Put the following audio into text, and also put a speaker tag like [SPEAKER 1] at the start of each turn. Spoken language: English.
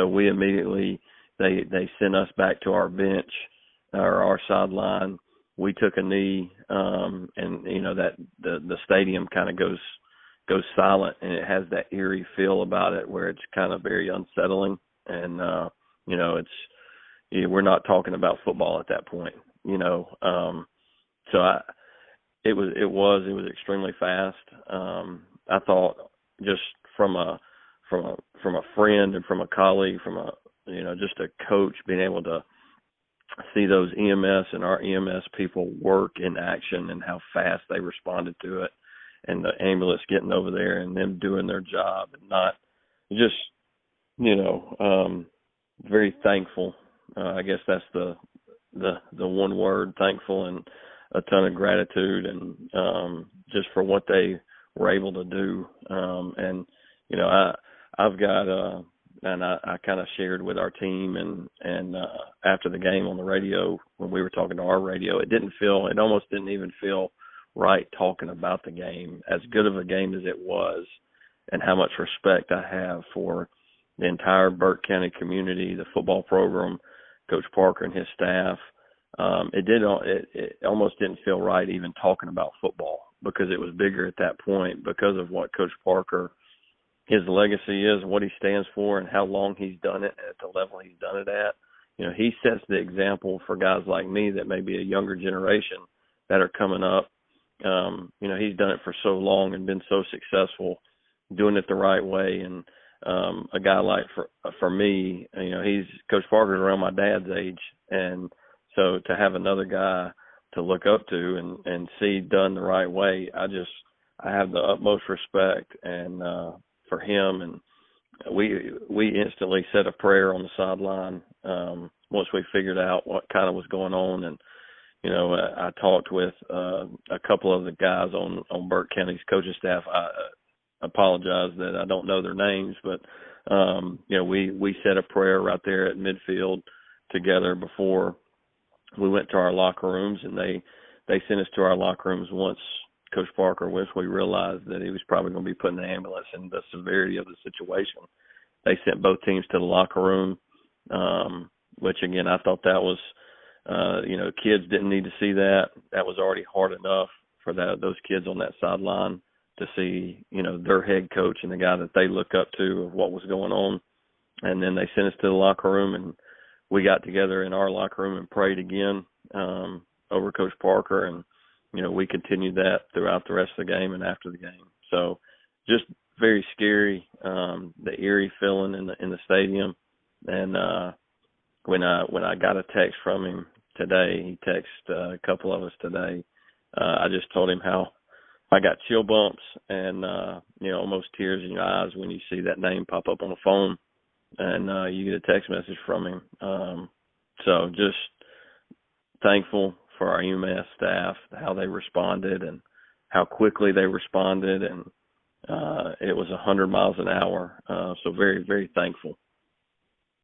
[SPEAKER 1] So we immediately, they sent us back to our bench or our sideline. We took a knee, and that the stadium kind of goes silent, and it has that eerie feel about it where it's kind of very unsettling. And we're not talking about football at that point, So it was extremely fast. I thought just from a friend and from a colleague, just a coach, being able to see those EMS and our EMS people work in action and how fast they responded to it, and the ambulance getting over there and them doing their job, and not just, very thankful. I guess that's the one word, thankful, and a ton of gratitude, and just for what they were able to do. I've got and I kind of shared with our team and after the game on the radio, when we were talking to our radio, it almost didn't even feel right talking about the game, as good of a game as it was, and how much respect I have for the entire Burke County community, the football program, Coach Parker and his staff. It almost didn't feel right even talking about football, because it was bigger at that point because of what Coach Parker, his legacy is, what he stands for, and how long he's done it at the level he's done it at. He sets the example for guys like me that may be a younger generation that are coming up. He's done it for so long and been so successful doing it the right way. And a guy like for me, Coach Parker's around my dad's age, and so to have another guy to look up to and see done the right way, I have the utmost respect and for him. And we instantly said a prayer on the sideline once we figured out what kind of was going on. And I talked with a couple of the guys on Burke County's coaching staff. I apologize that I don't know their names, but we said a prayer right there at midfield together before we went to our locker rooms, and they sent us to our locker rooms once Coach Parker, once we realized that he was probably going to be put in the ambulance and the severity of the situation. They sent both teams to the locker room, which again, I thought that was, kids didn't need to see that. That was already hard enough for those kids on that sideline to see, their head coach and the guy that they look up to of what was going on. And then they sent us to the locker room, and we got together in our locker room and prayed again over Coach Parker. And, we continued that throughout the rest of the game and after the game. So just very scary, the eerie feeling in the stadium. And when I got a text from him today, he texted a couple of us today, I just told him how I got chill bumps and, almost tears in your eyes when you see that name pop up on the phone and you get a text message from him. So just thankful for our UMass staff, how they responded and how quickly they responded. And it was 100 miles an hour. So very, very thankful.